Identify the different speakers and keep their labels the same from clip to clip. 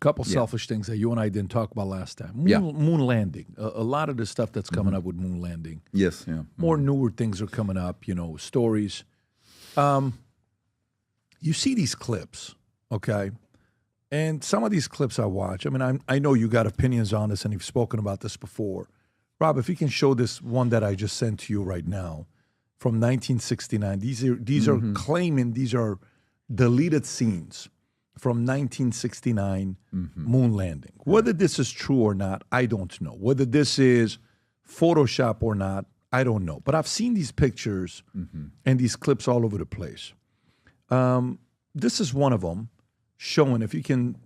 Speaker 1: Couple
Speaker 2: Yeah.
Speaker 1: selfish things that you and I didn't talk about last time. Moon landing. A lot of the stuff that's coming up with moon landing.
Speaker 2: Yes, yeah.
Speaker 1: More newer things are coming up, stories. You see these clips, okay? And some of these clips I watch, I know you got opinions on this and you've spoken about this before. Rob, if you can show this one that I just sent to you right now from 1969. These are claiming these are deleted scenes from 1969 moon landing. Whether this is true or not, I don't know. Whether this is Photoshop or not, I don't know. But I've seen these pictures and these clips all over the place. This is one of them showing, if you can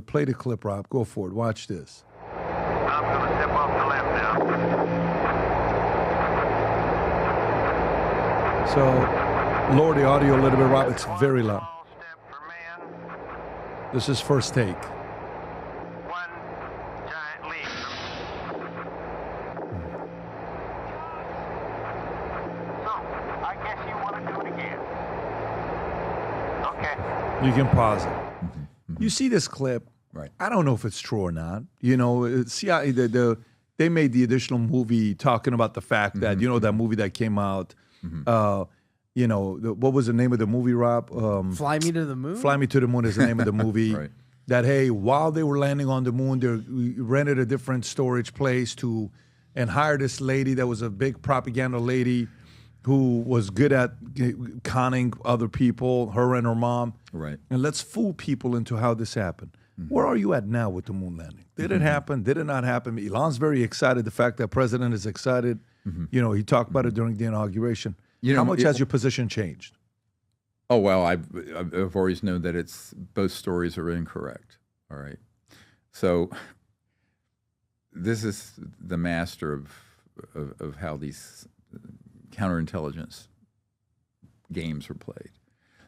Speaker 1: play the clip, Rob, go for it. Watch this.
Speaker 3: I'm going to step off the left now.
Speaker 1: So lower the audio a little bit, Rob. It's very loud.
Speaker 3: Small step for man,
Speaker 1: This is first take.
Speaker 3: one giant leap. So, I guess you want to do it again. Okay.
Speaker 1: You can pause it. You see this clip.
Speaker 2: Right.
Speaker 1: I don't know if it's true or not. CIA, they made the additional movie talking about the fact that, that movie that came out, what was the name of the movie, Rob?
Speaker 4: Fly Me to the Moon?
Speaker 1: Fly Me to the Moon is the name of the movie.
Speaker 2: Right.
Speaker 1: That, hey, while they were landing on the moon, they rented a different storage place and hired this lady that was a big propaganda lady who was good at conning other people, her and her mom.
Speaker 2: Right.
Speaker 1: And let's fool people into how this happened. Where are you at now with the moon landing? Did it happen? Did it not happen? Elon's very excited. The fact that president is excited. He talked about it during the inauguration. How much has your position changed?
Speaker 2: Oh, well, I've always known that both stories are incorrect. All right. So this is the master of how these counterintelligence games are played.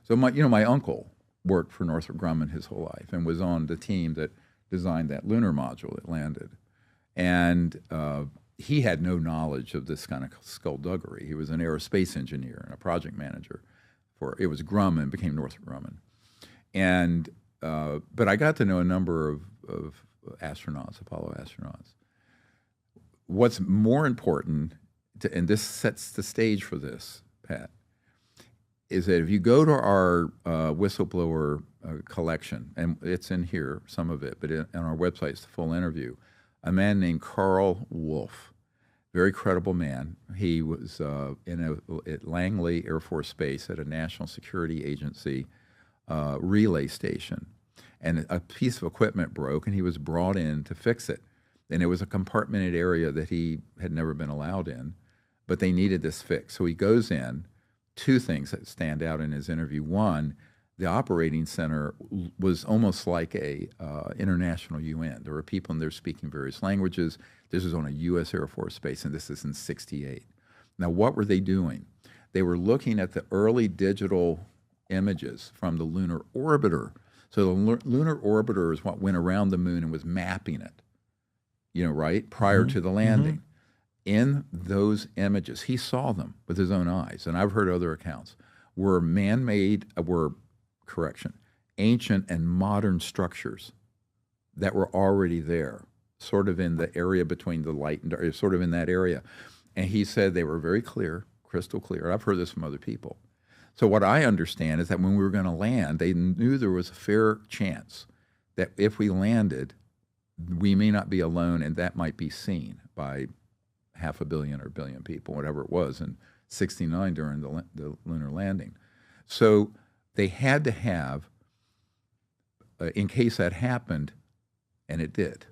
Speaker 2: So my uncle worked for Northrop Grumman his whole life and was on the team that designed that lunar module that landed. And he had no knowledge of this kind of skullduggery. He was an aerospace engineer and a project manager it was Grumman, became Northrop Grumman. And but I got to know a number of astronauts, Apollo astronauts. What's more important, and this sets the stage for this, Pat, is that if you go to our whistleblower collection, and it's in here, some of it, but on our website, it's the full interview, a man named Carl Wolf, very credible man. He was at Langley Air Force Base at a National Security Agency relay station, and a piece of equipment broke, and he was brought in to fix it. And it was a compartmented area that he had never been allowed in, but they needed this fix. So he goes in. Two things that stand out in his interview. One, the operating center was almost like a international UN. There were people in there speaking various languages. This was on a U.S. Air Force base, and this is in '68. Now, what were they doing? They were looking at the early digital images from the lunar orbiter. So the lunar orbiter is what went around the moon and was mapping it, right, prior to the landing. In those images, he saw them with his own eyes, and I've heard other accounts, were ancient and modern structures that were already there, sort of in the area between the light and dark, sort of in that area. And he said they were very clear, crystal clear. I've heard this from other people. So what I understand is that when we were going to land, they knew there was a fair chance that if we landed, we may not be alone, and that might be seen by 500 million or 1 billion people, whatever it was, in '69 during the lunar landing. So they had to have, in case that happened, and it did.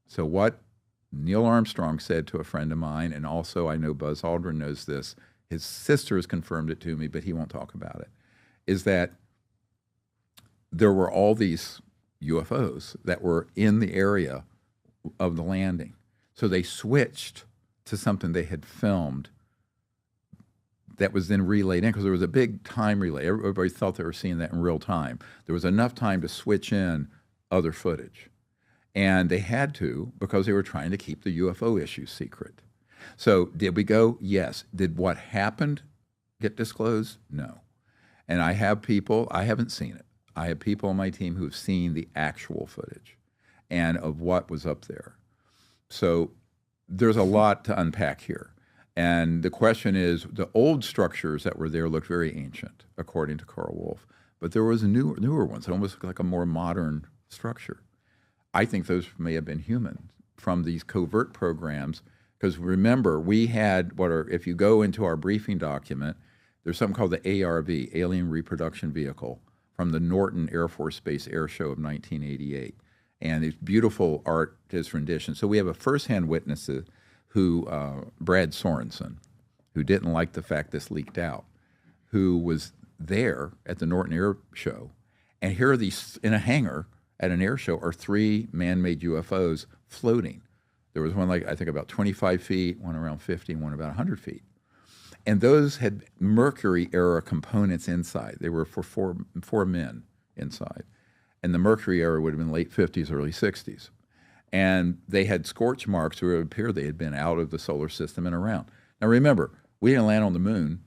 Speaker 2: So what Neil Armstrong said to a friend of mine, and also I know Buzz Aldrin knows this, his sister has confirmed it to me, but he won't talk about it, is that there were all these UFOs that were in the area of the landing. So they switched to something they had filmed that was then relayed in, because there was a big time relay. Everybody thought they were seeing that in real time. There was enough time to switch in other footage. And they had to, because they were trying to keep the UFO issue secret. So did we go? Yes. Did what happened get disclosed? No. And I have people, I haven't seen it. I have people on my team who have seen the actual footage and of what was up there. So there's a lot to unpack here. And the question is, the old structures that were there looked very ancient, according to Carl Wolf. But there was newer ones, almost like a more modern structure. I think those may have been human from these covert programs. Because remember, we had if you go into our briefing document, there's something called the ARV, Alien Reproduction Vehicle, from the Norton Air Force Base Air Show of 1988. And it's beautiful artist rendition. So we have a firsthand witness who, Brad Sorensen, who didn't like the fact this leaked out, who was there at the Norton Air Show. And here are these, in a hangar at an air show, are 3 man-made UFOs floating. There was one I think about 25 feet, one around 50, and one about 100 feet. And those had Mercury-era components inside. They were for four men inside. And the Mercury era would have been late 50s, early 60s. And they had scorch marks where it would appear they had been out of the solar system and around. Now remember, we didn't land on the moon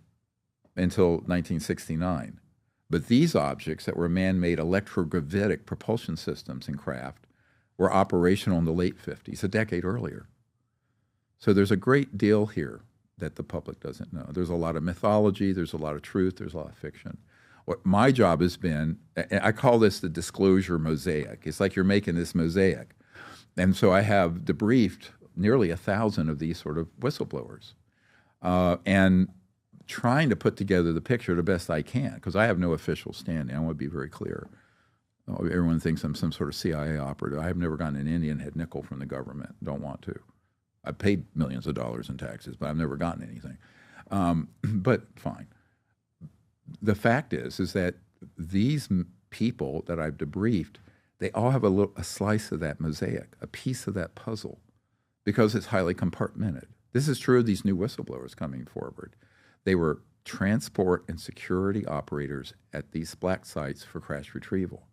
Speaker 2: until 1969. But these objects that were man-made electrogravitic propulsion systems and craft were operational in the late 50s, a decade earlier. So there's a great deal here that the public doesn't know. There's a lot of mythology, there's a lot of truth, there's a lot of fiction. What my job has been, I call this the disclosure mosaic. It's like you're making this mosaic. And so I have debriefed nearly 1,000 of these sort of whistleblowers and trying to put together the picture the best I can, because I have no official standing. I want to be very clear. Everyone thinks I'm some sort of CIA operative. I have never gotten an Indian head nickel from the government. Don't want to. I've paid millions of dollars in taxes, but I've never gotten anything. But fine. The fact is that these people that I've debriefed, they all have a slice of that mosaic, a piece of that puzzle, because it's highly compartmented. This is true of these new whistleblowers coming forward. They were transport and security operators at these black sites for crash retrieval.